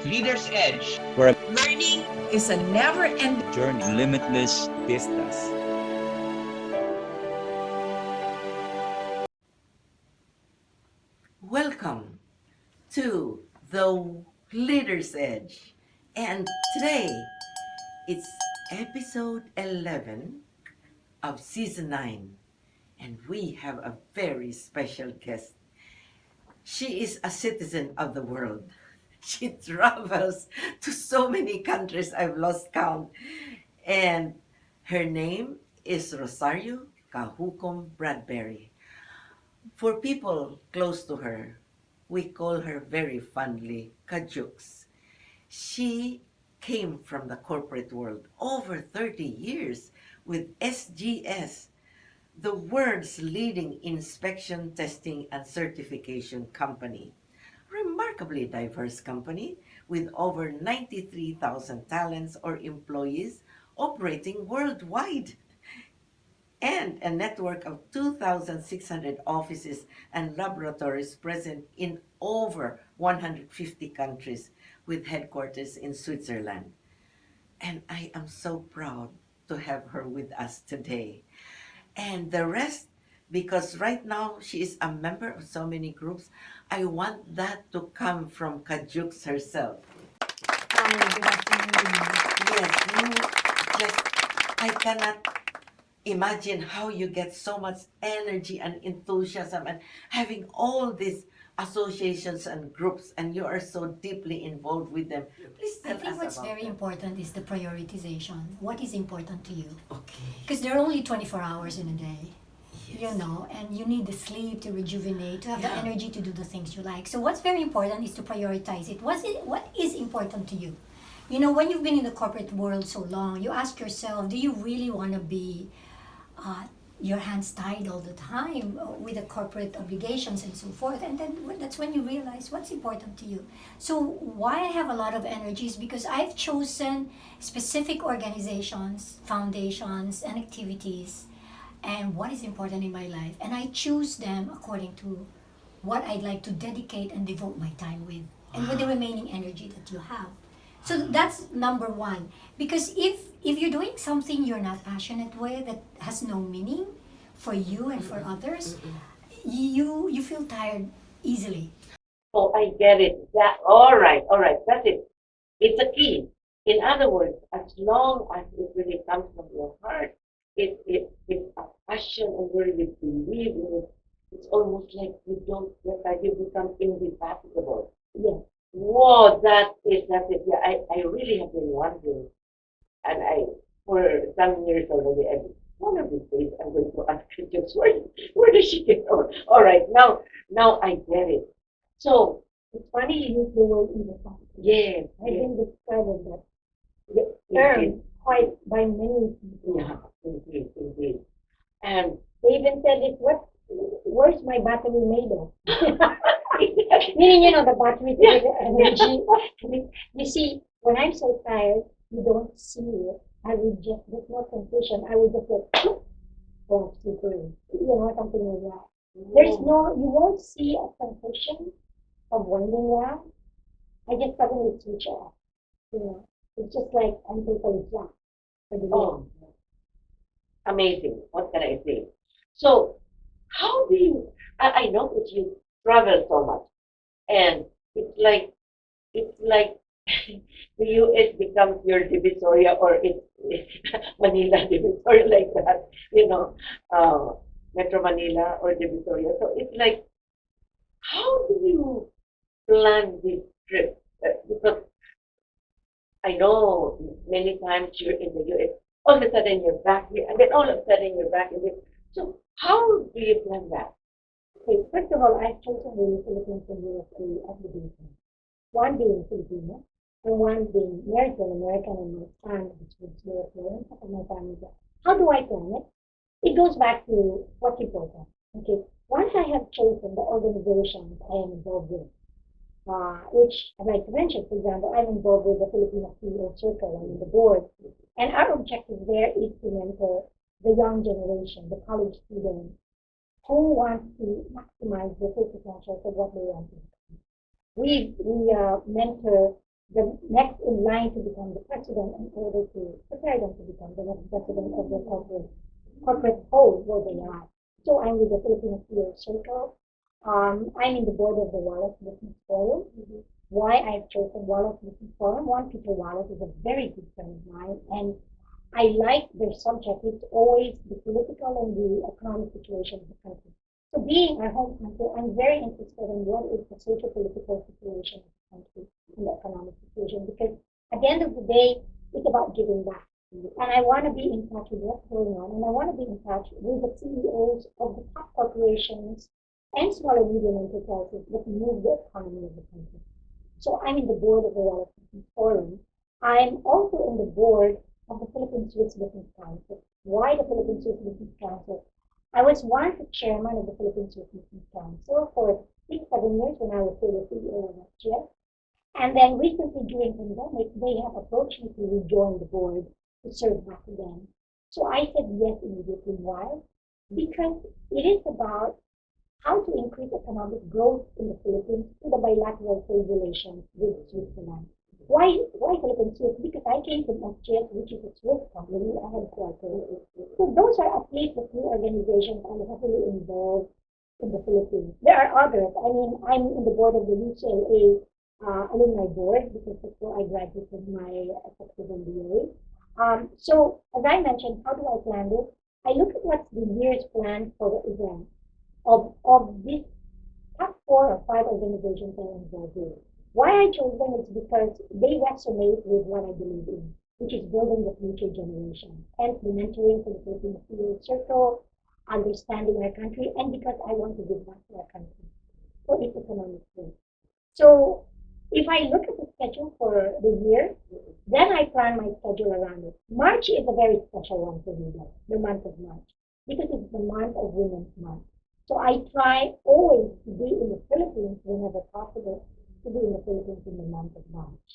Leader's Edge, where learning is a never-ending journey, limitless vistas. Welcome to the Leader's Edge. And today, it's episode 11 of season 9. And we have a very special guest. She is a citizen of the world. She travels to so many countries I've lost count. And her name is Rosario Cajucom-Bradbury. For people close to her, we call her very fondly Cajucs. She came from the corporate world over 30 years with SGS, the world's leading inspection, testing, and certification company. Remarkably diverse company with over 93,000 talents or employees operating worldwide and a network of 2,600 offices and laboratories present in over 150 countries with headquarters in Switzerland. And I am so proud to have her with us today. And the rest, because right now she is a member of so many groups, I want that to come from Cajucs herself. Hi, good afternoon. Yes, you just, I cannot imagine how you get so much energy and enthusiasm and having all these associations and groups, and you are so deeply involved with them. Please I tell think us what's about very them. important is the prioritization. What is important to you? Okay. Because there are only 24 hours in a day, Yes. you know, and you need the sleep to rejuvenate, to have the Yeah. energy to do the things you like. So what's very important is to prioritize it. What is important to you? You know, when you've been in the corporate world so long, you ask yourself, do you really want to be your hands tied all the time with the corporate obligations and so forth, and then that's when you realize what's important to you. So why I have a lot of energy is because I've chosen specific organizations, foundations, and activities, and what is important in my life, and I choose them according to what I'd like to dedicate and devote my time with, and with the remaining energy that you have. So that's number one. Because if you're doing something you're not passionate with, that has no meaning for you and for others, you feel tired easily. Oh, I get it. That all right, all right. That's it. It's a key. In other words, as long as it really comes from your heart, it's a passion and you really believe in it. It's almost like you don't get that you become indefatigable. Yes. Whoa, that's it. Yeah, I really have been wondering, and I for some years already. And one of these days, I'm going to ask her just where does she get all right, now I get it. So it's funny you use the word indefatigable. Yes, I've been described as that term quite by many people. Yeah, indeed. And they even said it, where's my battery made of? Meaning, you know, the battery to get the energy. You see, when I'm so tired, you don't see it. I would just, there's no sensation. I would just like, oh, super, you know, something like that. There's no, you won't see a sensation of winding down. I just suddenly switch off. You know, it's just like I'm totally flat for the day. Oh, amazing. What can I say? So, how do you? I notice you travel so much, and it's like the U.S. becomes your divisoria, or it's Manila divisoria like that. You know, Metro Manila or divisoria. So it's like, how do you plan this trip? Because I know many times you're in the US, all of a sudden you're back here, and then all of a sudden you're back in this. So how do you plan that? Okay, first of all, I've chosen the Philippines and USA as the basis. One being Filipino, and one being American, and my son, which was European, and my family. How do I plan it? It goes back to what's important. Okay, once I have chosen the organizations I am involved with, which I'd like to mention, for example, I'm involved with the Filipino CEO Circle and the board. And our objective there is to mentor the young generation, the college students, who want to maximize their full potential for what they want to do. We mentor the next in line to become the president in order to prepare them to become the next president of the corporate whole where they are. So I'm with the Filipino CEO Circle. I'm in the board of the Wallace Business Forum. Why I've chosen Wallace Business Forum? One, Peter Wallace is a very good friend of mine, and I like their subject. It's always the political and the economic situation of the country. So being our home country, I'm very interested in what is the social political situation of the country and the economic situation, because at the end of the day, it's about giving back. And I want to be in touch with what's going on, and I want to be in touch with the CEOs of the top corporations and small and medium enterprises that move the economy of the country. So I'm in the board of the Wallace Business Forum. I'm also in the board of the Philippine Swiss Business Council. Why the Philippine Swiss Business Council? I was once the chairman of the Philippine Swiss Business Council for 6-7 years when I was still the CEO of SGS. And then recently during pandemic, they have approached me to rejoin the board to serve back again. So I said yes immediately. Why? Because it is about how to increase economic growth in the Philippines through the bilateral trade relations with Switzerland. Why Philippine Swiss? Because I came from SGS, which is a Swiss company, a headquarters. So those are at least the few organizations I'm heavily involved in the Philippines. There are others. I mean, I'm in the board of the UCLA alumni board because before I graduated my effective MBA. So as I mentioned, how do I plan this? I look at what's the year's plan for the event of these top 4 or 5 organizations I'm involved with. Why I chose them is because they resonate with what I believe in, which is building the future generation, hence the mentoring for the Philippine CEO Circle, understanding our country, and because I want to give back to our country for its economic growth. So if I look at the schedule for the year, then I plan my schedule around it. March is a very special one for me, the month of March, because it's the month of Women's Month. So I try always to be in the Philippines whenever possible, to be in the Philippines in the month of March.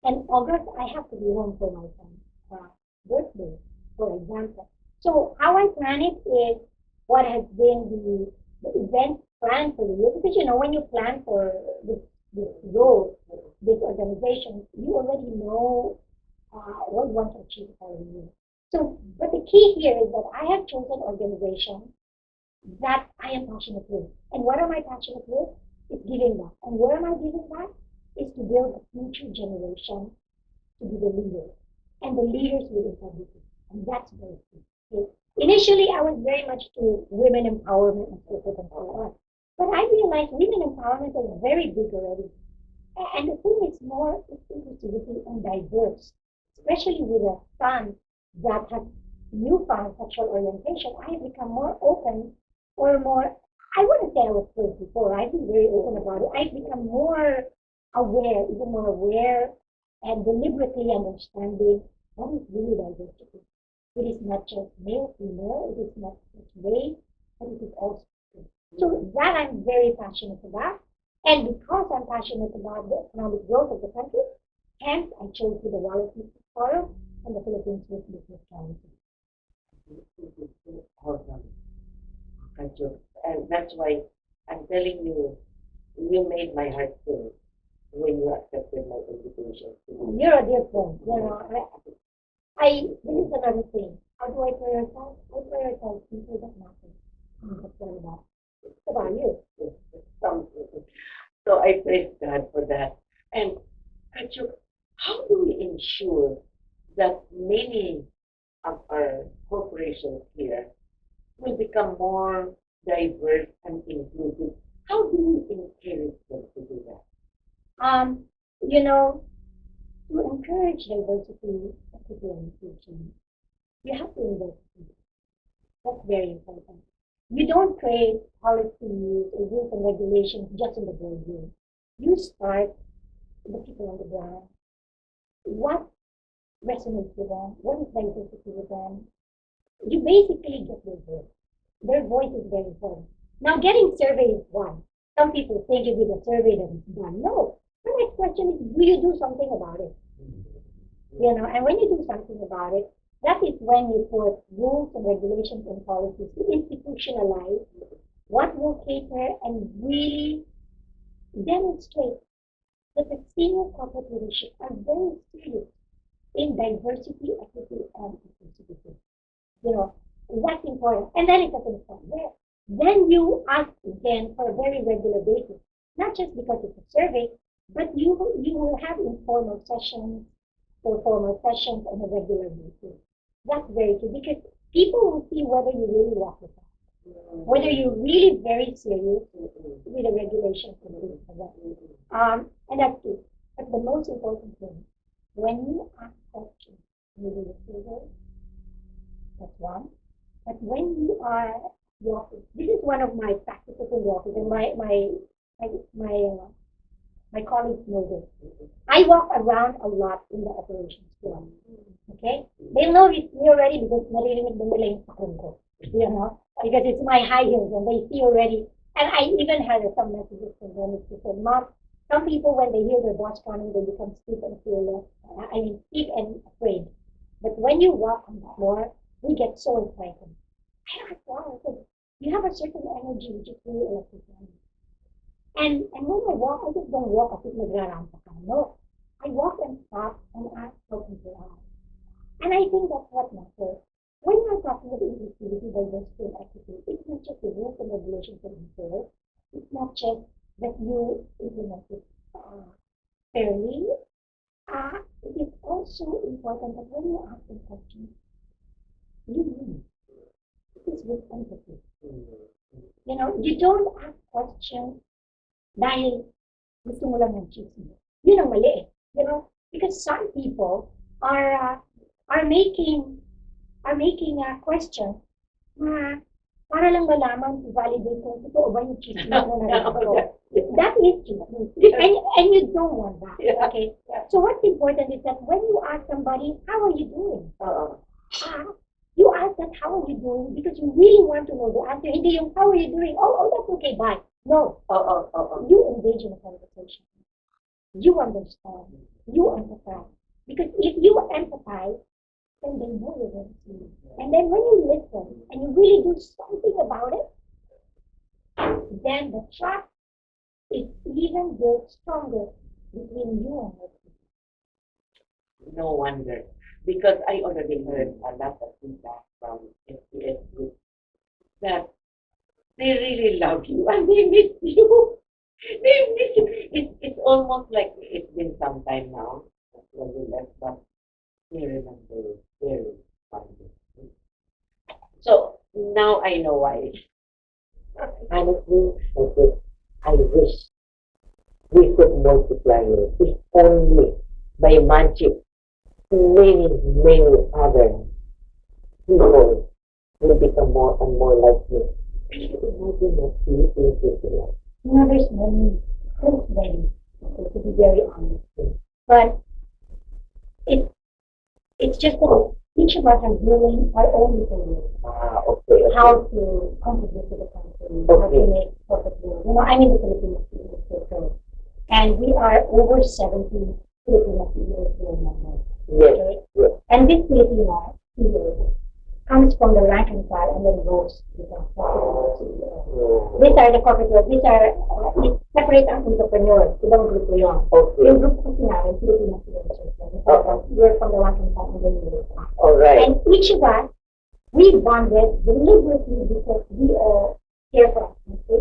And August, I have to be home for my son's birthday, for example. So how I plan it is what has been the event plan for the year. Because, when you plan for this role, this organization, you already know what you want to achieve for the year. So, but the key here is that I have chosen organizations that I am passionate with. And what am I passionate with? It's giving back. And where am I giving back? Is to build a future generation to be the leaders. And the leaders with integrity. And that's very key. Okay? Initially, I was very much to women empowerment and social empowerment. But I realized women empowerment is very big already. And the thing is more inclusivity and diverse, especially with a son that has newfound sexual orientation. I have become more open or more, I wouldn't say I was close before. I've been very open about it. I've become more aware, even more aware, and deliberately understanding what is really diversity. It is not just male, female, it is not just race, but it is also. So that I'm very passionate about. And because I'm passionate about the economic growth of the country, hence I chose the Wallace Business Forum and the Philippine Swiss Business Council. And that's why I'm telling you, you made my heart sing when you accepted my invitation. You're a dear friend. This is another thing. How do I prioritize? I prioritize people that matter. That's what about. It's about you. So I praise God for that. And Cajucs, how do we ensure that many of our corporations here will become more diverse and inclusive? How do we encourage them to do that? To encourage diversity, equity, and inclusion, you have to invest in it. That's very important. You don't create policies or rules and regulations just in the boardroom. You start with the people on the ground. What resonates with them? What is diversity with them? You basically get their voice. Their voice is very important. Now, getting survey is one. Some people think you did a survey that is done. No. The next question is, do you do something about it? And when you do something about it, that is when you put rules and regulations and policies to institutionalize what will cater and really demonstrate that the senior corporate leadership are very serious in diversity, equity, and inclusivity. You know, that's important. And then it doesn't stop there. Then you ask again for a very regular basis, not just because it's a survey, but you will have informal sessions or formal sessions on a regular basis. That's very true because people will see whether you really walk with them, whether you're really very serious with the regulations and things like that. And that's true. But the most important thing, when you ask questions, you will feel that's one. But when you are walking, this is one of my practices in the office, and my colleagues know this. I walk around a lot in the operations floor. Okay? They know it's me already because naririnig din nila yung sakon ko. You know? Because it's my high heels and they see already. And I even had some messages from them to say, Mom, some people when they hear their boss coming, they become stiff and fearless. Stiff and afraid. But when you walk on the floor, we get so excited. I don't know. You have a certain energy which is really electrifying. And when I walk, I just don't walk as if nagrarampa ka. No. I walk and stop and ask how people are. And I think that's what matters. When you're talking about inclusivity, diversity, and equity, it's not just the rules and regulations that you follow. It's not just that you implement it fairly. It is also important that when you ask them questions, you mean it is with empathy. You know, you don't ask questions dahil gusto mo lang ng chismis. Yun ang mali eh. You know, because some people are making a question na para lang malaman to validate kung totoo ba yung chismis na narinig ko. That is chismis. And you don't want that. Okay? So what's important is that when you ask somebody, how are you doing? You ask that, how are you doing? Because you really want to know the answer. Hindi yung, how are you doing? Oh, that's okay, bye. No. You engage in a conversation. You understand. You empathize. Because if you empathize, then they know you're going to see. And then when you listen and you really do something about it, then the trust is even built stronger between you and your people. No wonder. Because I already heard a lot of feedback from SPS group that they really love you and they miss you. They miss you. It's almost like it's been some time now when we left, but they remember very fondly. So now I know why. Honestly, I wish we could multiply it if only by magic many other people will become more and more like me. Imagine what you think is like. You know, there's many ways, to be very honest. But it's just that each of us are doing our own little way. Okay. How to contribute to the country, how to make corporate rules. You know, I'm in the Philippines, and we are over 70 Filipino CEOs here now. Yes. Yes. And this Filipino CEO comes from the rank and file and then goes to the corporate CEO. These are the corporate world. These are separate entrepreneurs. Ibang grupo yun. Okay. Yung group kasi namin, Filipino CEOs. We're from the rank and file and then we go. All right. And each of us, we bonded deliberately because we all care for our country.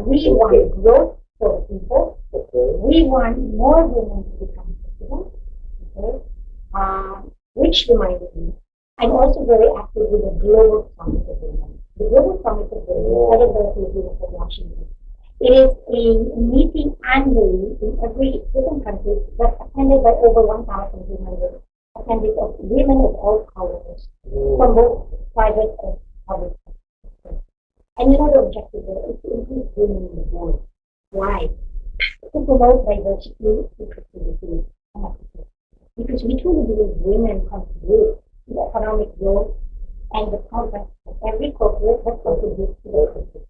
We want growth for the people. Okay. We want more women to become president. Okay. Which reminded me, I'm also very active with the Global Summit of Women. The Global Summit of Women, headed by the Philippines of Washington. It is a meeting annually in every different country that's attended by over 1,200 attendees of women of all colors from both private and public sector. And you know the objective there is to increase women in the board. Why? To promote diversity, inclusivity, and equity. Because we truly believe women contribute to the economic growth and the progress of every corporate that contributes to the country.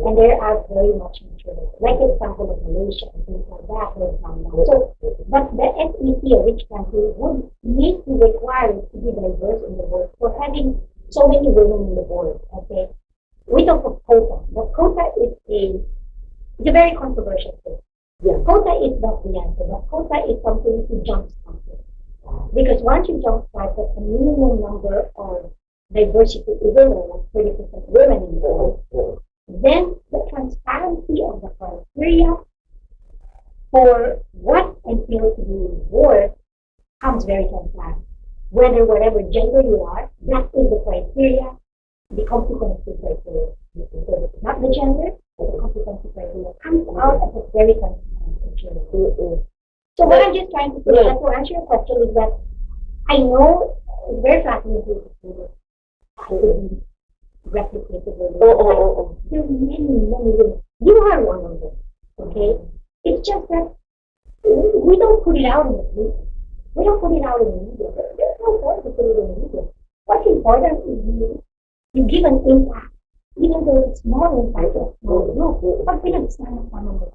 And there are very much mature. Like the example of Malaysia and things like that, for example. So, but the SEC, a rich country, would need to require it to be diverse in the board for having so many women in the board. Okay, we talk of quota. The quota is a very controversial thing. Yeah. Quota is not the answer, but quota is something to jumpstart it. Because once you jumpstart the minimum number of diversity is like 30% women in the world, then the transparency of the criteria for what entails to be reward comes very transparent. Whether whatever gender you are, that is the criteria, the competency criteria. Not the gender, but the competency criteria comes out as a very transparent criteria. So what I'm just trying to say, Yeah. to answer your question, is that I know it's very fascinating to see this. I didn't replicate it. There are many, many women. You are one of them. Okay? It's just that we don't put it out in the media. We don't put it out in the media. There's no point to put it in the media. What's important is you give an impact, even though it's small impact or small group, but then it's not a fun of it.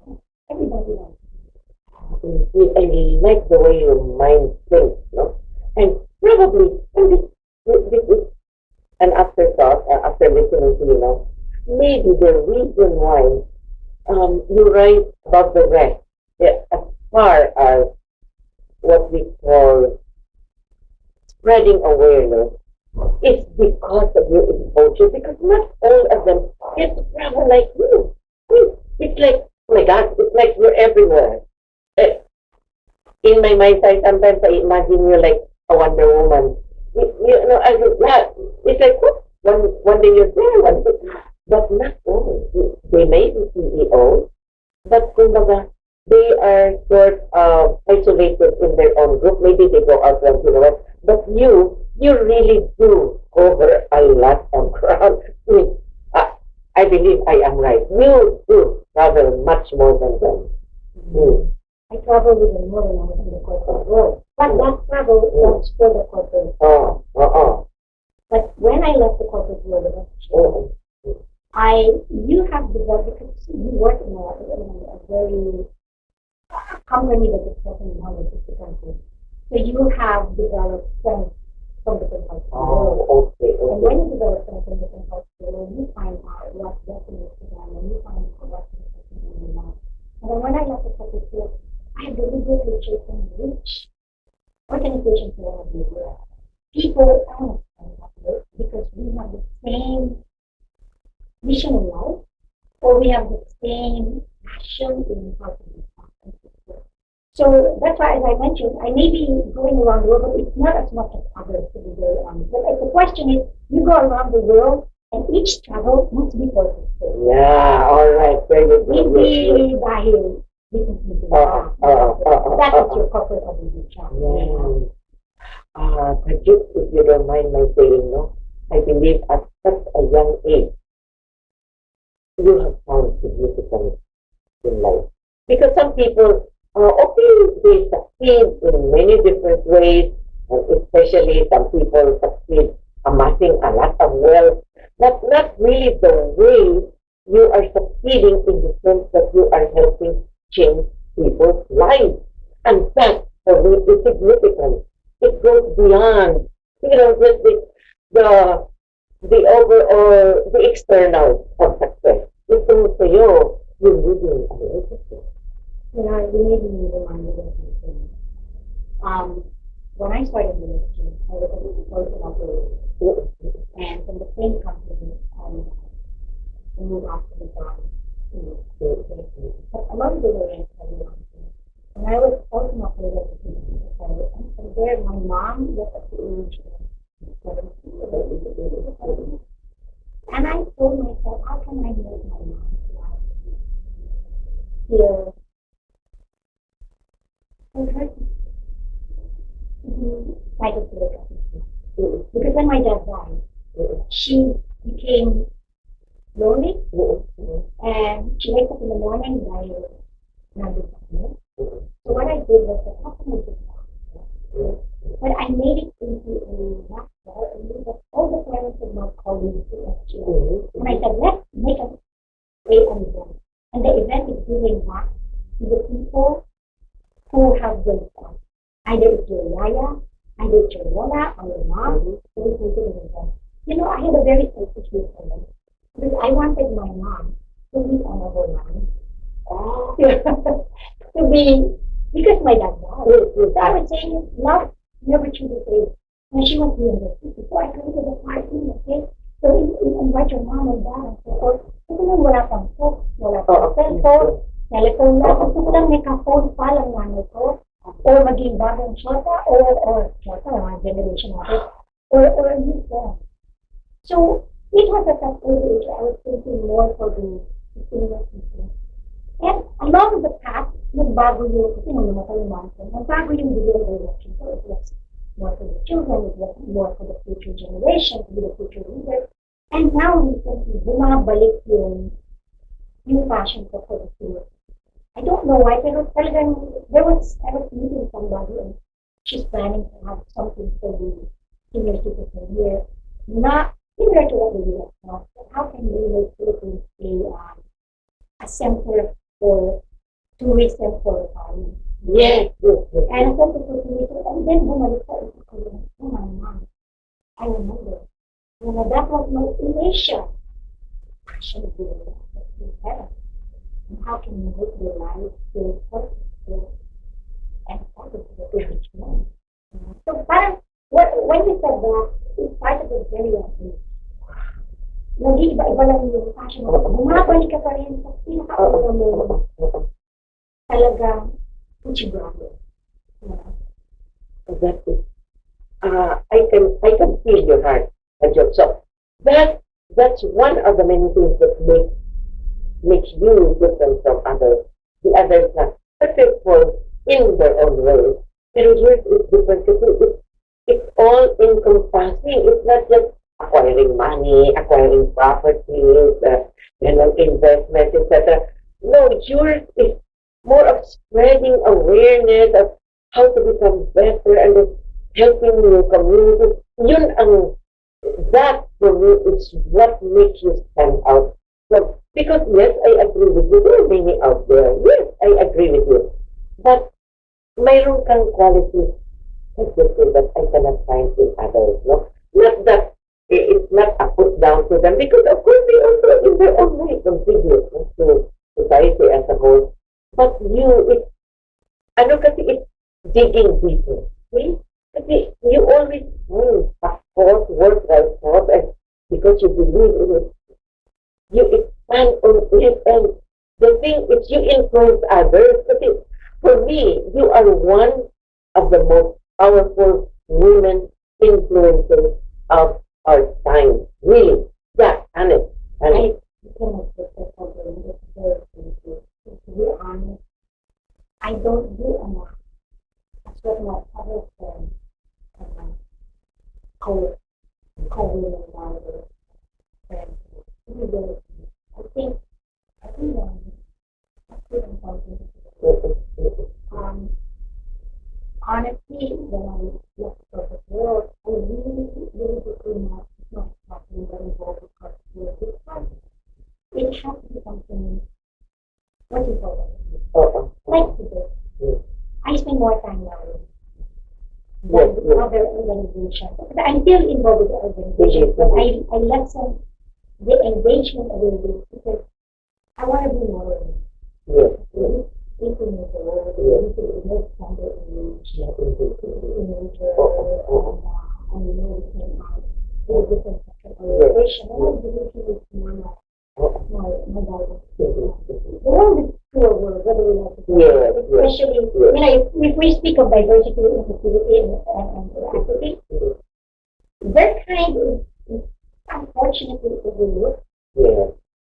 Everybody likes it. I like the way your mind thinks, no? And probably, and this is an afterthought after listening to you now. Maybe the reason why you write about the rest, as far as what we call spreading awareness, is because of your exposure. Because not all of them get to travel like you. It's like, oh my God, it's like you're everywhere. In my mind, sometimes I imagine you like a Wonder Woman. You know, it's like, what? One day you're there, one day. But not all. They may be CEOs, but kumbaga, they are sort of isolated in their own group. Maybe they go out once in a while. But you really do cover a lot of ground. I believe I am right. You do travel much more than them. I travel with the more than I was in the corporate world. But that travel was for the corporate world. But when I left the corporate world, you have developed, because you work in a very company that is working in 150 countries. So you have developed strength from different parts of the world. And when you develop strength from different parts of the world, you find out what resonates with them, and you find out what resonates with them. And then when I left the corporate world, I had deliberately chosen which organizations I want to be with. People I want to work with because we have the same mission in life, or we have the same passion in how to be successful. So that's why, as I mentioned, I may be going around the world, but it's not as much as others, to be very honest. But the question is, you go around the world, and each travel must be purposeful. Yeah, all right. Very good. Hindi dahil that is your corporate obligation. Cajucs, if you don't mind my saying, no, I believe at such a young age, you have found significance in life. Because some people, they succeed in many different ways, and especially some people succeed amassing a lot of wealth, but not really the way you are succeeding in the sense that you are helping change people's lives. And that, for me, is significant. It goes beyond, just the overall, the external of success. It goes to you, you're living a legacy. You made me remind of something. When I started ministry, I was a social operator. And from the same company, I moved off to the job. But a lot of the way and I was also not really and from there my mom was at the age of 70. And I told myself, how can I make my mom feel hurt to be excited to look at me? Because when my dad died, she became lonely, and she wakes up in the morning by not. So what I did was that how can I do that? But I made it into a lifestyle and knew that all the parents would not call me to SGI. And I said, let's make an event. And the event is giving back to the people who have raised us. Either it's your yaya, either it's your lola or your mom, so we can do an event. I had a very selfish reason. Because I wanted my mom to live on our land. to be, because my dad died. So I would say, love never truly fades. When she went to university, so I go to the party, okay? So invite your mom and dad and so forth. Kasi nung wala pang phone, wala pang cellphone, telephone lang. Gusto ko lang may ka-phone pa lang nanay ko. Or maging bagong shota, or shota, mga generation natin. Or a new phone. So, it was at that age I was thinking more for the senior people. And along the path, nagbago yung, kasi nung namatay yung mom ko, nagbago yung bigyan direction. So it was more for the children, it was more for the future generation, to be the future leader. And now recently, bumabalik yung passion ko for the senior. I don't know why, pero talagang, I was meeting somebody and she's planning to have something for the senior citizen here. Not similar to what we do right now, but how can we make Philippines a center for tourism for Bali? Yes, yes, yes. And a center for tourism, and then bumalik sa isip ko yun, oh my mom, I remember, that was my initial passion to heaven. And how can you make your life feel purposeful and positive to reach more? So parang, when you said that, it started with very young age. Nag-iiba-iba lang yung passion mo. Bumabalik ka pa rin sa pinaka-una mo. Talagang, which brother. That's it. I can feel your heart, Cajucs. So that's one of the many things that makes you different from others. The others are successful in their own way. Pero yours is different because it's all encompassing. It's not just acquiring money, acquiring properties, investment, etc. No, yours is more of spreading awareness of how to become better and then helping your community. That for me is what makes you stand out. So, because yes, I agree with you. There are many out there. Yes, I agree with you. But mayroon kang qualities that I cannot find in others. No? Not that it's not a put down to them because of course they also in their own way contribute to society as a whole. But it's digging deeper. See? Kasi you always work right thought, and because you believe in it, you expand on it, and the thing is you influence others. Kasi for me, you are one of the most powerful women influencers of our time. Really. Yeah, honest. I cannot put that over to be honest, I don't do enough. That's what my other friends and my co-women nowadays friends do. I think everyone has given something to do. Honestly, when I left the corporate world, I really became not very involved with corporate world because it has to be something what you call it. Like today, I spend more time now than with other organizations. I'm still involved with the organization, but I lessen the engagement a little bit because I want to be more implement the world, to make somebody and we can do a different organization. And I believe it's my guidance. The world is still a world, whether we like it or not. Especially, if we speak of diversity, inclusivity, and equity, that kind is unfortunately overlooked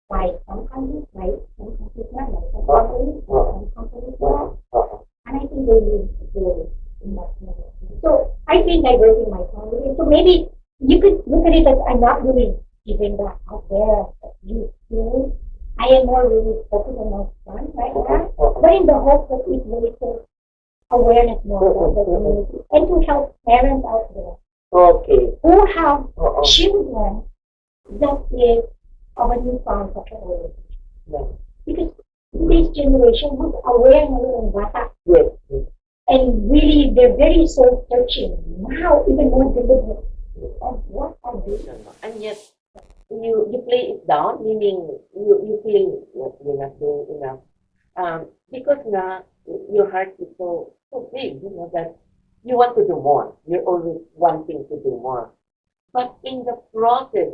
by some countries, by some countries not, by some companies not. And I think they need to do in that manner. So I feel diverting my family. So maybe you could look at it as I'm not really giving that out there. You see, I am more really focused on my son right now, but in the hope that it will raise awareness more about the community and to help parents out there who have children that is of a newfound sexual orientation. Because this generation was aware ng bata. And really, they're very soul searching now, even more deliberate. And what are they? And yet, you play it down, meaning you feel that you're not doing enough. Because na your heart is so big, that you want to do more. You're always wanting to do more. But in the process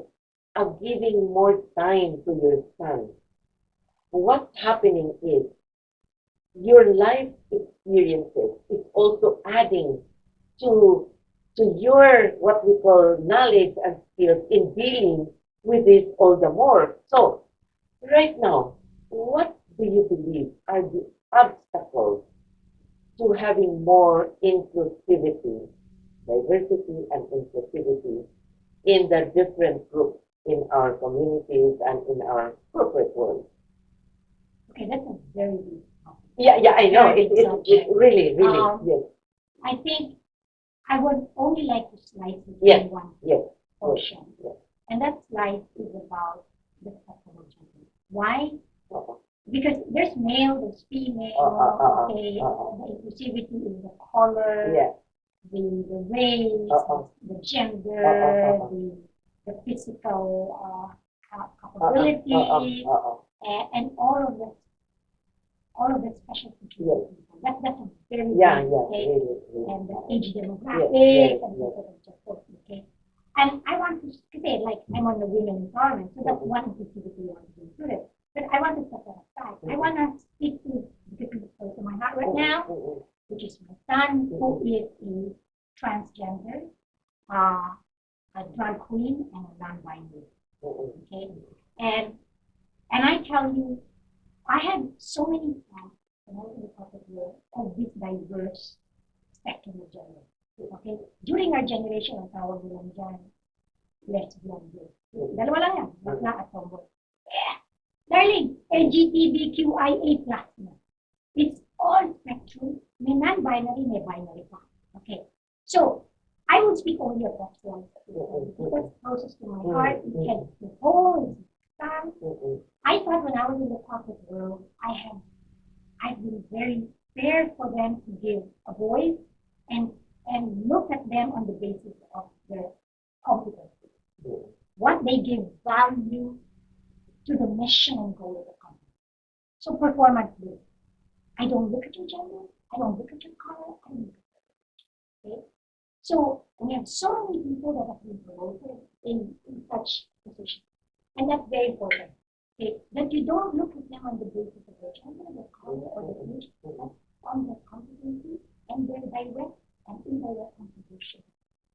of giving more time to your son, what's happening is your life experiences is also adding to your what we call knowledge and skills in dealing with this all the more. So right now, what do you believe are the obstacles to having more inclusivity, diversity and inclusivity in the different groups in our communities and in our corporate world? Okay, that's a very big topic. Yeah, I know. Very big subject. Really, Um, yes, I think I would only like to slice it Yes, in one yes, portion. yes. And that slice is about the acceptable gender. Why? Uh-uh. Because there's male, there's female, okay, the inclusivity is the color, Yeah. the race, the gender, the physical capability, and all of the special features. That's a very Yeah, big, yeah, okay, really. and the age demographic, Yes, and yes. so on and so forth, okay. And I want to say, like, I'm on the women empowerment, so that's one inclusivity I want to do it. But I want to set that aside. I want to speak to the people close to my heart right now, which is my son, who is a transgender, a drag queen, and a non-binary. Okay, and I tell you, I had so many friends when I was in the corporate world of this diverse spectrum of gender. Okay, during our generation, ang tawag nila dyan, lesbian gay. Dalawa lang yan, bakla at tomboy. Yeah. Darling, LGBTQIA+. It's all spectrum. May non-binary, may binary pa. Okay. So, I will speak only of that one. Because closest to my heart, it can the whole son. I thought when I was in the corporate world, I've been very fair for them to give a voice and look at them on the basis of their competency. What they give value to the mission and goal of the company. So performance based. I don't look at your gender, I don't look at your color, I don't look at your, okay? So we have so many people that have been promoted in such positions. And that's very important. Okay? That you don't look at them on the basis of their gender, their color, or their age, but on their competency and their direct and indirect contribution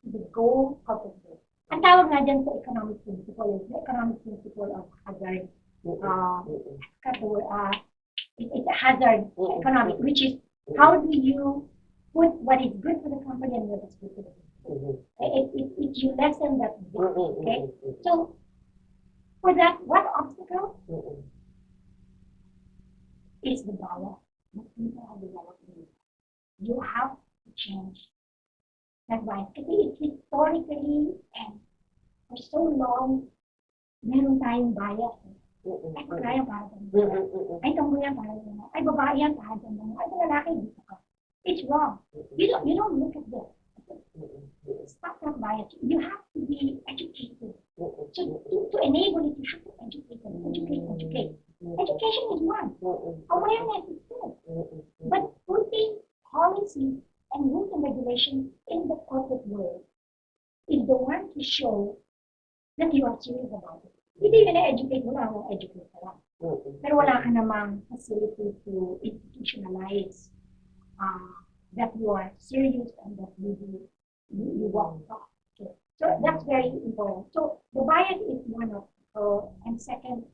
to the goal of the group. Ang tawag nga dyan sa economic principle is the economic principle of hazard. It's a hazard economic, which is how do you put what is good for the company and what is good for the people. It you lessen that gap, okay? So for that, what obstacle is the bias that people have developed in you. You have to change that bias. Kasi it's historically and for so long, meron tayong bias. Ay, pagkaya para sa mga. Ay, tomboy yan para sa mga. Ay, babae yan para sa mga. Ay, lalaki, dito ka. It's wrong. You don't look at this. Stop that bias. You have to be educated. To enable it, you have to educate them. Educate. Education is one. Awareness is good. But putting policy and rules and regulations in the corporate world is the one to show that you are serious about it. Hindi na-educate mo lang, educate ka lang. Pero wala ka namang facility to institutionalize that you are serious and that you want to talk. Okay. So that's very important. So the bias is one of, and second,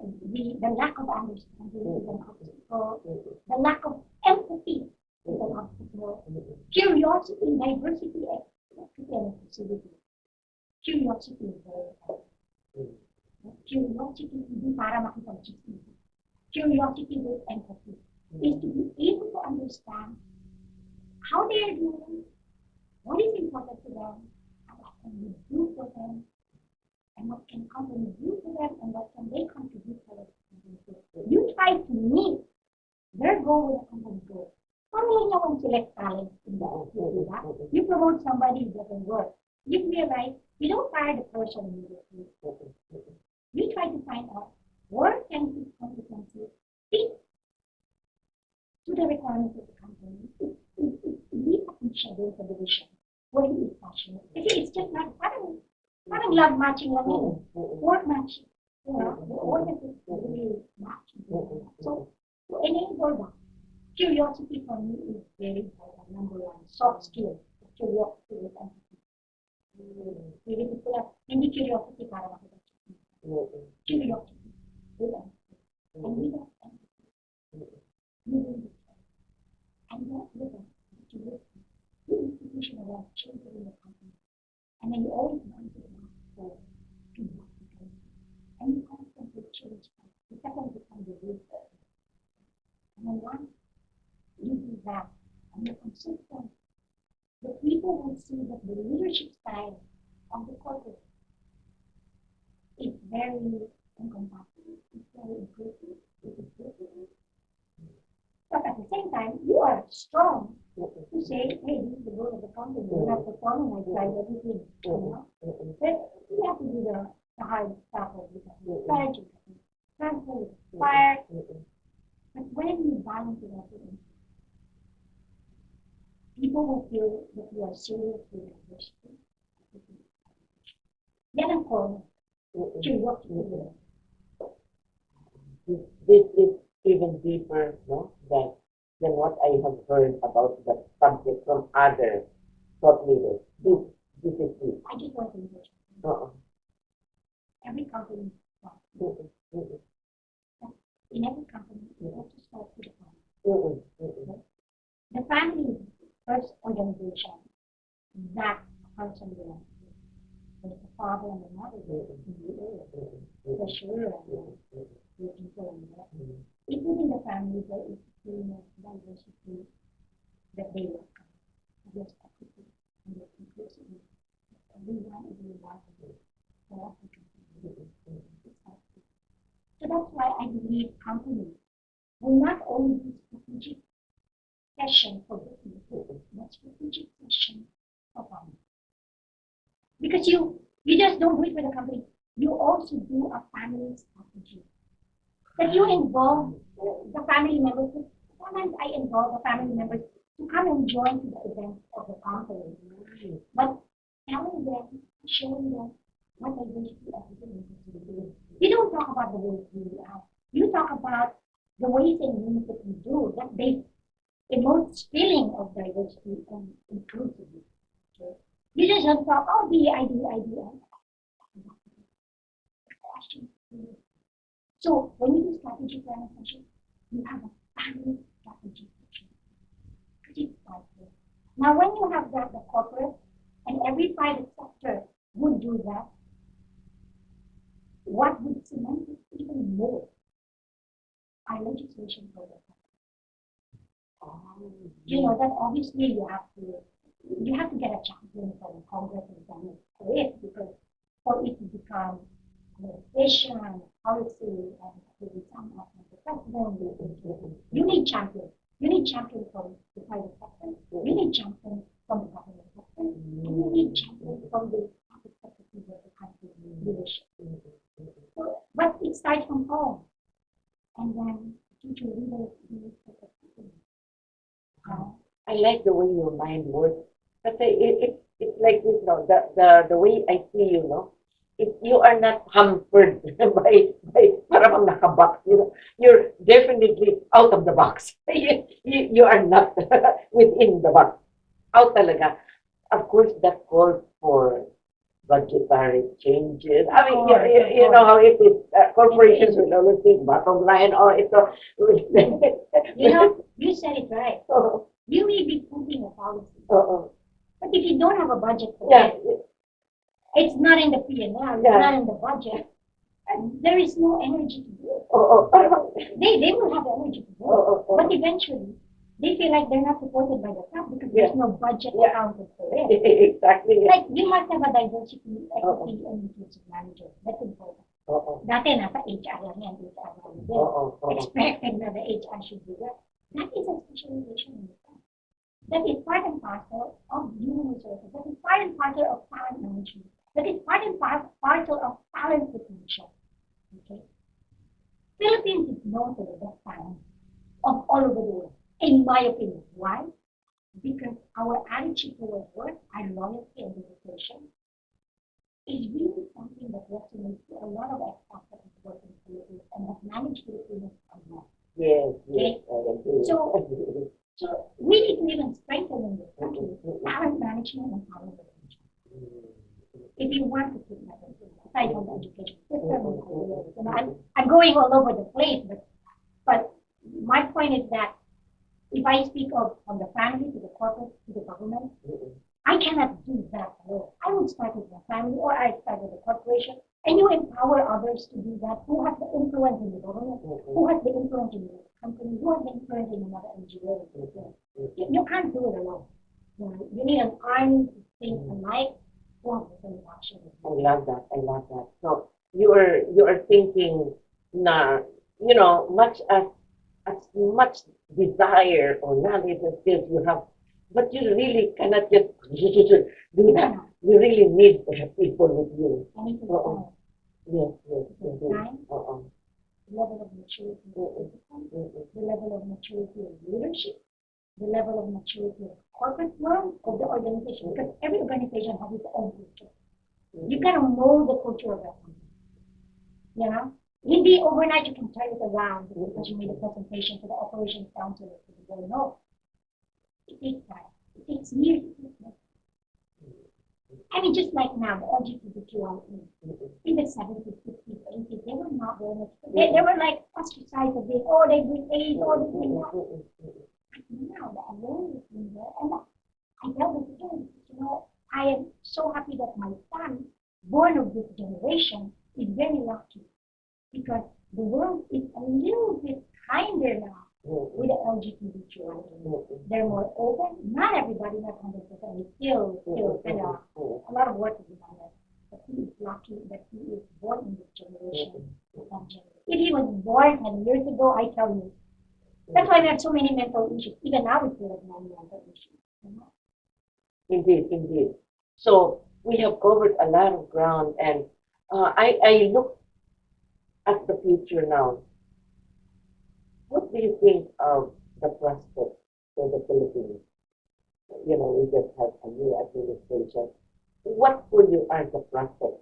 the lack of understanding is an obstacle. The lack of empathy is an obstacle. Curiosity, diversity, equity, and inclusivity. Curiosity is very important. Curiosity hindi para makipag-chismis. Curiosity with empathy is to be able to understand how they are doing, what is important to them, and what can we do for them, and what can company do for them, and what can they contribute for the company. You try to meet their goal with the company goal. Paano nyo kung select talent in the office, you promote somebody who doesn't work. You realize you don't fire the person immediately. You try to find out where can his competency fit siya doon sa division where he is passionate. Kasi it's just not parang love matching lang yun. Work matching. You know, the organ is really matching. So, to enable that, curiosity for me is very important. Number one, soft skill. Curiosity with empathy. Hindi curiosity para makita. Curiosity with empathy. And with that empathy, you will be and that with that, you will the institution around children in the company. And then you always want to know for feedback. And you constantly change. The second becomes the root. And then once you do that, and you're consistent, the people will see that the leadership style of the corporate is very incompatible, it's very inclusive, it is different. But at the same time, you are strong to say, hey, this is the goal of the company. We're not performing, I tried everything. You know? But you have to do the hard stuff of the strategy, translate, fire. But when you balance it out, people will feel that you are serious with diversity. Yan ang core. Curiosity. This is even deeper, no, than what I have heard about the subject from other thought leaders. This is deep. I just want to mention. Every company in every company, you have to start with the family. The family is the first organization that a person belongs to. There's the father and the mother, the sure, and the people in there. Even in the family, there is a feeling of diversity that they welcome. There's equity and there's inclusivity. Everyone is remarkable for African people. So that's why I believe companies will not only be strategic session for business, but strategic session for family. Because you just don't do it with a company, you also do a family strategy. That you involve the family members. Sometimes I involve the family members to come and join the events of the company. But telling them, showing them what diversity everything is doing. You don't talk about the ways you are. You talk about the ways and means that you do, that they emote feeling of diversity and inclusivity. Okay? You just don't talk, oh, DEI. So when you do strategy planning session, you have a family strategy session. Now when you have that, the corporate and every private sector would do that, what would cement it even more? Our legislation for that. You know that obviously you have to get a champion from Congress and Senate for it, because for it to become legislation, policy, and maybe some of the president, you need champions. You need champions from the private sector. You need champions from the government sector. And you need champions from the public sector of the country leadership. So, but it starts from home, and then future leaders need to I like the way your mind works. But it's like this, no? The way I see you, no? If you are not hampered by parang nakabox, you know, you're definitely out of the box. You are not within the box. Out talaga. Of course, that calls for budgetary changes. I mean, you know how it is. Corporations will always think bottom line. Oh, it's a. You know, you said it right. You may be putting a policy, but if you don't have a budget for it, it's not in the P&L, it's not in the budget. There is no energy to do it. They will have energy to do it, but eventually they feel like they're not supported by the top because there's no budget accounted for it. Exactly. Like you must have a diversity, equity, and inclusive manager. That's important. Dati nasa HR lang yan, HR lang din. Expected na the HR should do that. That is a specialization in the top. That is part and parcel of human resources. That is part and parcel of talent management. That is part and parcel of talent retention. Okay? Philippines is known for the best talent of all over the world, in my opinion. Why? because our attitude toward work, our loyalty and dedication is really something that resonates with a lot of expats that have worked in Philippines and have managed Filipinos a lot. Yes, yes, I agree. So we need to even strengthen in this country talent management and talent management. If you want to keep that, aside from the education system, I'm going all over the place, but my point is that if I speak of from the family to the corporate to the government, I cannot do that alone. I would start with my family or I start with the corporation, and you empower others to do that who have the influence in the government, who has the influence in the company, who has the influence in another NGO. You can't do it alone. You need an army to think alike who has the same action. I love that. I love that. So you are thinking now, you know, as much desire or knowledge and skills you have, but you really cannot just do that. You really need people with you. I need to Uh-oh. Yes, yes, yes. time, the level of maturity of discipline, the level of maturity of leadership, the level of maturity of corporate world of the organization, because every organization has its own culture. You gotta mold the culture of that company. You know? Maybe overnight you can turn it around because you made a presentation to the operations council to the board. No. It takes time. It takes years. I mean, just like now, the LGBTQIA, in the 70s, 50s, 80s, they were not very much, they were like ostracized a bit, oh, they bring AIDS, oh, they bring that. Now, the awareness is there, and I tell the students, you know, I am so happy that my son, born of this generation, is very lucky because the world is a little bit kinder now with the LGBTQIA. They're more open. Not everybody, not 100%. It's still kind of a lot of work to be done there. But he is lucky that he is born in this generation. If he was born 10 years ago, I tell you, that's why we have so many mental issues. Even now, we still have many mental issues. Indeed, indeed. So we have covered a lot of ground, and I look at the future now. What do you think of the prospect for the Philippines? You know, we just had a new administration. What for you are the prospects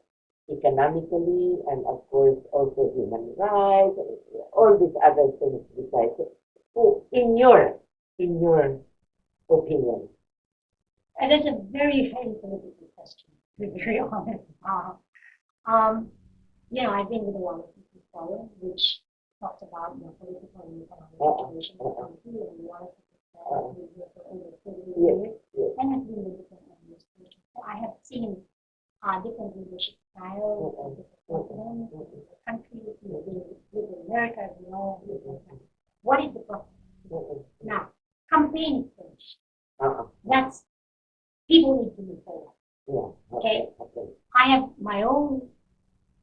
economically, and of course also human rights, and all these other things besides it? So in your opinion. And that's a very, very political question, to be very honest. You know, I've been with the One People Forum, which talks about the political and economic situation of the country, and the One People Forum has been here for over 30 years, and has been with different administrations. So I have seen different leadership styles, different presidents, different countries, with America, as you know. What is the problem? Now, campaign is finished. That's people need to move forward. Okay. I have my own,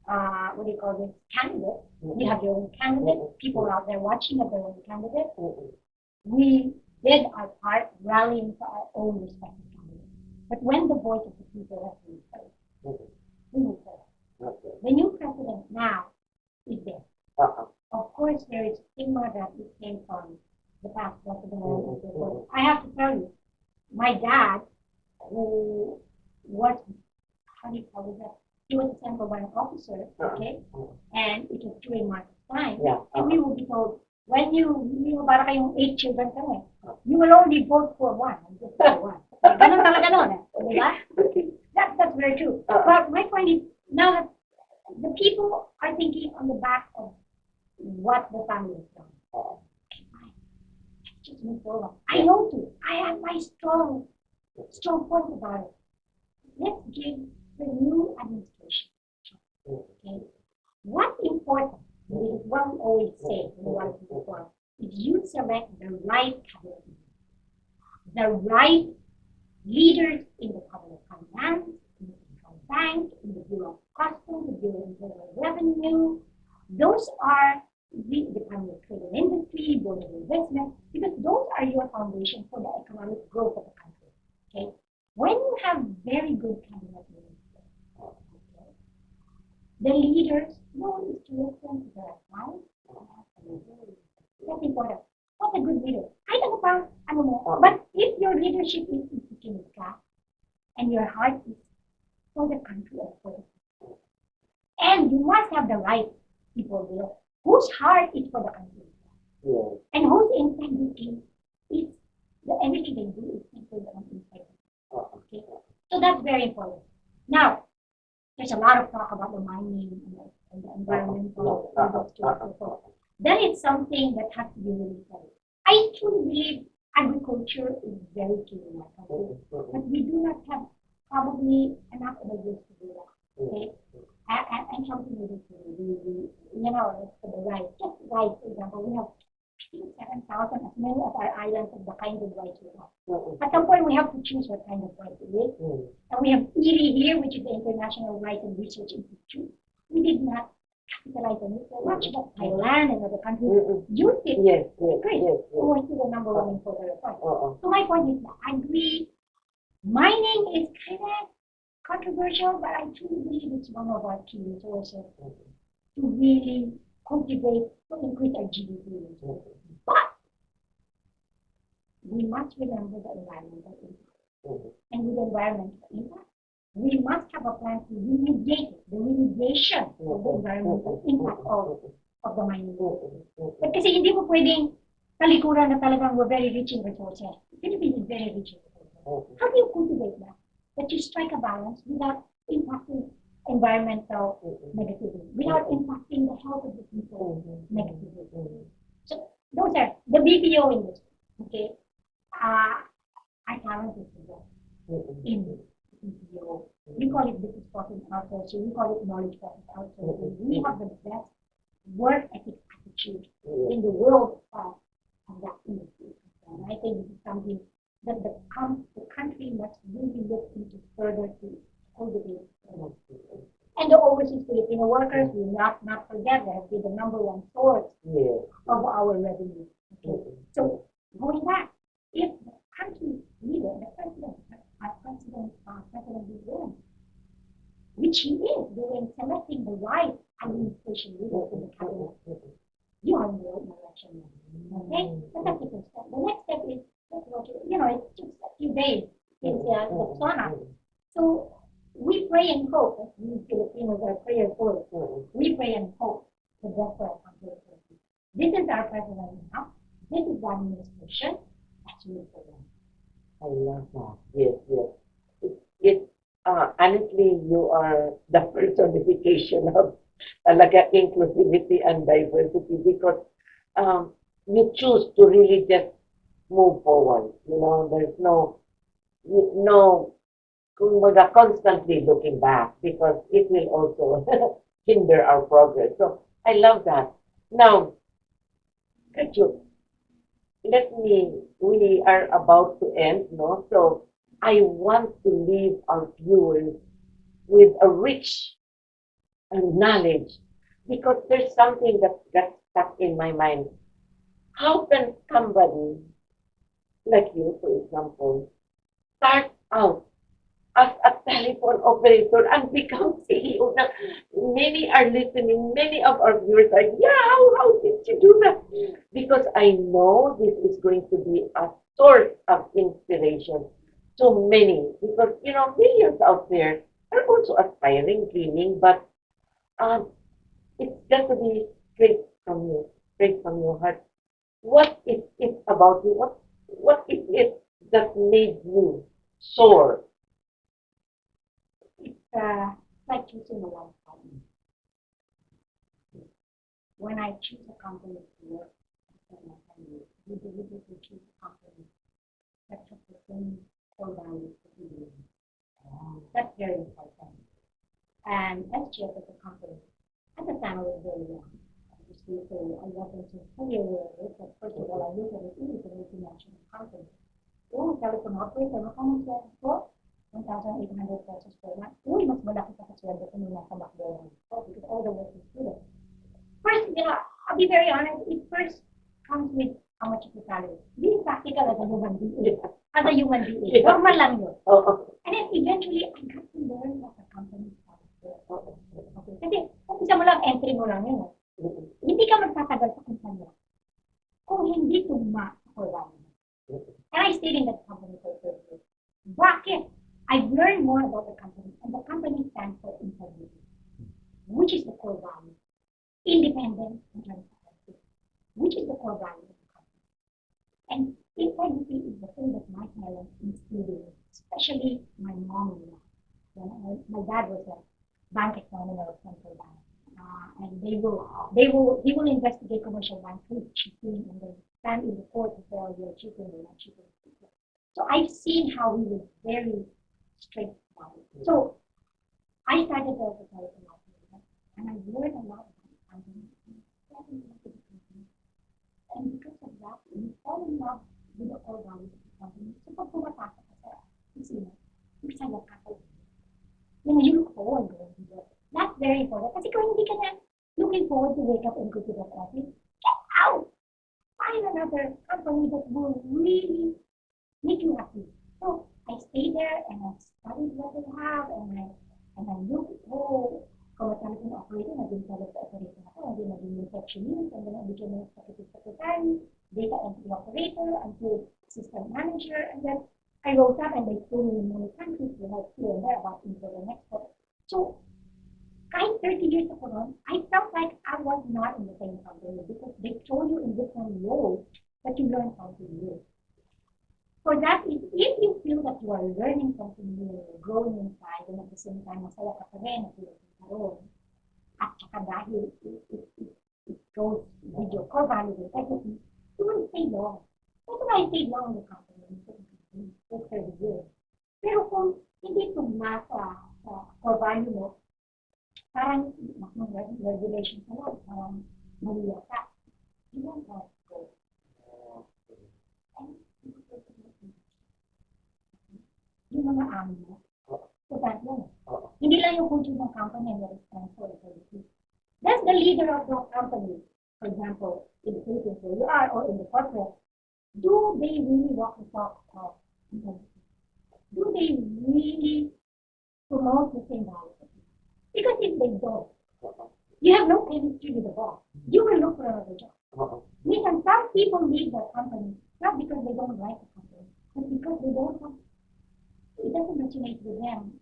what do you call this, candidate. You have your own candidate. People out there watching have their own candidate. We did our part rallying for our own respective candidates. But when the voice of the people has been heard, we move forward. The new president now is there. Of course, there is stigma that it came from the past president. I have to tell you, my dad, who was, how do you call it that? He was a central bank officer, okay? And it was during my time. And we will be told, when you para kayong 8 children kami, you will only vote for one. Just for one. Ganun talaga nun, diba? That's very true. But my point is, now that the people are thinking on the back of what the family has done. Just move forward. I know to. I have my strong point about it. Let's give the new administration. Okay. What's important, this is what we always say in one before, is you select the right cabinet, the right leaders in the Public Finance, in the Central Bank, in the Bureau of Customs, the Bureau of Internal Revenue. Those are the Department of Trade and Industry, Board of Investment, because those are your foundation for the economic growth of the country. Okay. When you have very good cabinet ministers, okay, the leaders know is to listen to their advice. That's important. What's a good leader? I don't know, but if your leadership is ikikinika and your heart is for the country and for the people, and you must have the right people there whose heart is for the country Yes. and whose integrity is the everything they do is centered on integrity. Okay, so that's very important. Now, there's a lot of talk about the mining and the environmental industry and so forth. That is something that has to be really studied. I truly believe agriculture is very key in my country, but we do not have probably enough energies to do that. Okay, and something we do to you know, for the rice, just rice, for example, we have 7,000 as many of our islands of the kind of rice we have. At some point, we have to choose what kind of rice it is. And we have ERI here, which is the International Rice and Research Institute. We did not capitalize on it so much, but Thailand and other countries used it. Yes, yes, Great. yes, yes. So we're still the number one importer of rice. Uh-uh. So my point is, I agree, mining is kind of controversial, but I truly believe it's one of our key resources to really cultivate, to increase our GDP. But we must remember the environmental impact. And with the environmental impact, we must have a plan to remediate the remediation of the environmental impact of the mining. But kasi hindi mo pwedeng talikuran na talagang we're very rich in resources. Philippines is very rich in resources. How do you cultivate that? That you strike a balance without impacting environmental negativity, without impacting the health of the people negatively. So those are the BPO industry. Okay, our talent is in BPO. We call it business process outsourcing. We call it knowledge process outsourcing. We have the best work ethic attitude in the world of that industry. And I think this is something that the country must really look into further to cultivate. And the overseas Filipino workers will not forget that they're the number one source of our revenue. Okay. So going back, if the country leader, the president, President Biden, which he is doing, selecting the right administration leader in the cabinet, you are in the right direction. Okay, so that's the first step. The next step is, you know, it's just a few days since the sauna. So we pray and hope, as we Filipinos are prayerful. We pray and hope the best for our country. This is our president now. This is the administration. That's really for them. I love that. Yes, yes. Honestly, you are the personification of talaga inclusivity and diversity because you choose to really just move forward. You know, there's no kumbaga, constantly looking back because it will also hinder our progress. So I love that. Now, Kachuk, we are about to end, no? So I want to leave our viewers with a rich knowledge because there's something that got stuck in my mind. How can somebody like you, for example, start out as a telephone operator and become CEO? Now, many are listening, many of our viewers are, yeah, how did you do that? Because I know this is going to be a source of inspiration to many. Because, you know, millions out there are also aspiring, dreaming, but it's got to be straight from you, straight from your heart. What is it about you? What is it that made you soar? It's like choosing a lifetime. When I choose a company to work, we deliberately choose a company that has the same core values that we believe in. That's very important. And SGF as a company, at the time I was very young. Obviously, so I wasn't fully aware of it, but first of all, I looked at it as an international company. Oh, telecom operator, makano siya po? 1,800 pesos per month. Uy, mas malaki pa sa sweldo ko nung nasa McDonald's. Because all the work is student. First, you know, I'll be very honest, it first comes with how much is the salary. Being practical as a human being. As a human being. Normal lang yun. And then eventually, I got to learn what the company is. Okay. Kasi, kung isa mo lang, entry mo lang yun. Hindi ka magtatagal sa kumpanya kung hindi tugma sa core value. And I stayed in that company I've learned more about the company, and the company stands for integrity, which is the core value. Independence and transparency, which is the core value of the company. And integrity is the thing that my parents instilled in me, especially my mom-in-law. My dad was a bank examiner of Central Bank. And he will investigate commercial banks with cheating and then stand in the court and say, oh, you're cheating, you're not cheating. So I've seen how he was very strict about it. So I started to exercise a lot, and I learned a lot about the company. And because of that, you fall in love with the core values of the company. So pag pumapasok ka sa kusina, masaya ka pa. You look forward going to work. That's very important. Kasi kung hindi ka na looking forward to wake up and go to the office, get out! Find another company that will really make you happy. So I stay there and I studied what they have and I look oh, commercial operator, naging product operator ako, and then naging receptionist, and then I became an executive secretary, data entry operator, until assistant manager, and then I wrote up and they told me in many countries, we have here and there about import and export. So kahit 30 years ago noon, I felt like I was not in the same company because they told you in different roles that you learn how to do. For that, if you feel that you are learning something new, growing inside, and at the same time, masaya ka pa rin, at saka dahil it goes with your core value integrity, you will stay long. That's why I stayed long in the company, for 30 years. Pero kung hindi tugma sa core value mo, parang regulation sa loob, parang maliya ka. You don't want to go. Yung mga amin mo, so that yun. Hindi lang yung culture ng company na responsible for the That's the leader of the company. For example, in the Philippines where you are, or in the corporate, do they really walk the talk of do they really promote the same values? Because if they don't, you have no chemistry with the boss. You will look for another job. Meaning some people leave the company not because they don't like the company, but because they don't have, it doesn't resonate with them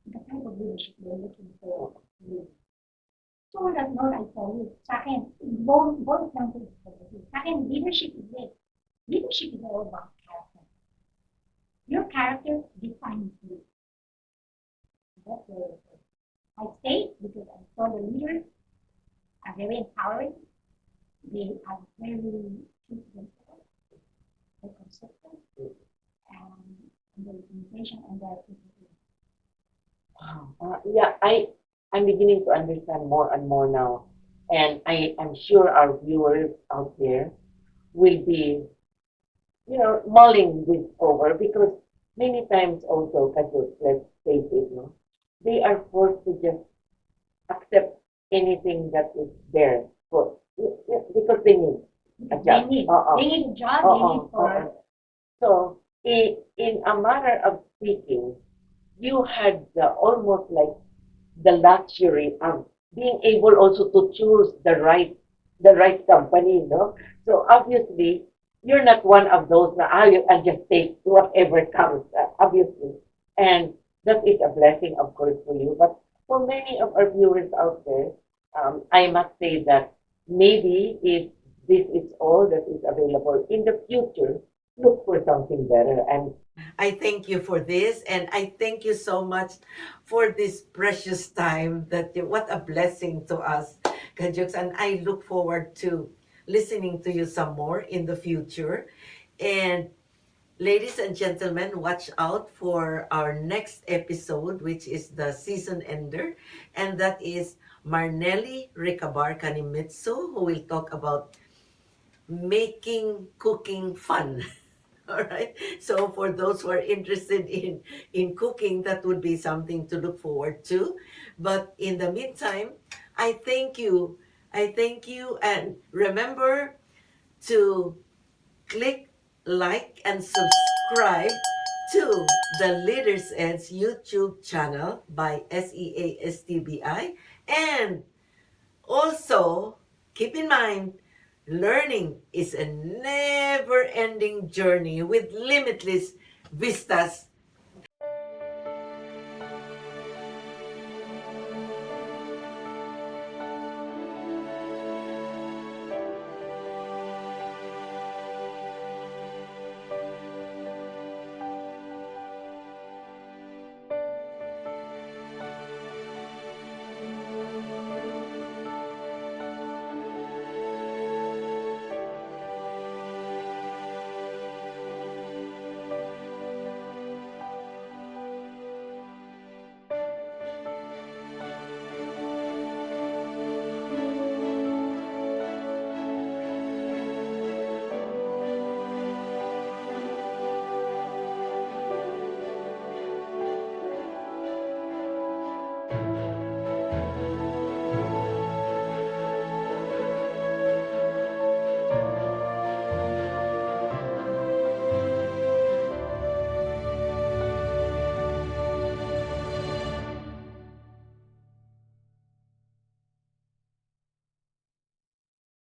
the type of leadership they're looking for. So on that note, I tell you, sa akin, both down to the sa akin, leadership is it. Leadership is all about character. Your character defines you. That's very important. I stay because I saw the leaders are very empowering. They are very principled, they're consistent, and the organization and their people. Wow. Yeah, I'm beginning to understand more and more now. And I'm sure our viewers out there will be, mulling this over because many times also, Cajucs, let's face it, no? They are forced to just accept anything that is there for, because they need a job. They need a job, they need for. So, in a manner of speaking, you had almost like the luxury of being able also to choose the right company, no? So obviously, you're not one of those na I'll just take whatever comes, obviously. And that is a blessing, of course, for you. But for many of our viewers out there, I must say that maybe if this is all that is available in the future, look for something better. And I thank you for this, and I thank you so much for this precious time. What a blessing to us, Cajucs, and I look forward to listening to you some more in the future. And ladies and gentlemen, watch out for our next episode, which is the season ender, and that is Marnelli Ricabar Kanimitsu, who will talk about making cooking fun. All right. So for those who are interested in cooking, that would be something to look forward to. But in the meantime, I thank you. And remember to click like and subscribe to the Leaders Edge YouTube channel by SEASTBI. And also, keep in mind, learning is a never-ending journey with limitless vistas